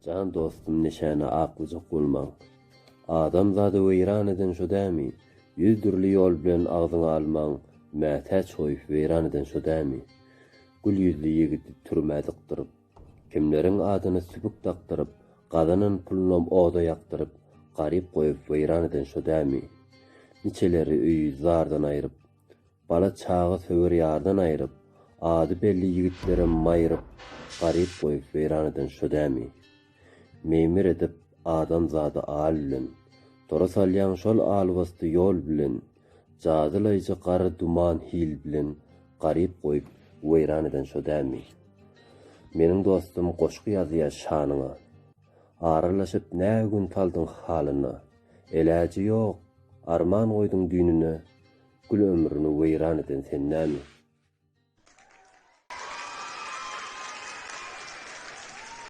Can dostum nişana aqlıcık bolmaň. Adam zady weýran eden şo dämi? Yüz türlü ýol bilen agzyňa almaň, mätäç goýup weýran eden şo dämi? Gül ýüzli ýigiti türmädikdirip, kimleriň adyny sübük dakdyryp, gadanyň pulunam oda ýakdyryp, garyp goýup weýran eden şo dämi? Niçeleri öýü zardan aýryp, bala çağı söwer ýardan aýryp, ady belli ýigitleri maýryp, garyp goýup weýran eden şo dämi? Memir edip adam zady al bilen, tora salýan şol albasty ýol bilen, jadylaýjy gary duman hil bilen, garyp goýup weýran eden şo dämi? Meniň dostum goşgy ýazýar şanyňa, aralaşyp nägün taldyň halyna, eläji ýok, arman goýduň düýnüne, gül ömrüni weýran eden sen näme?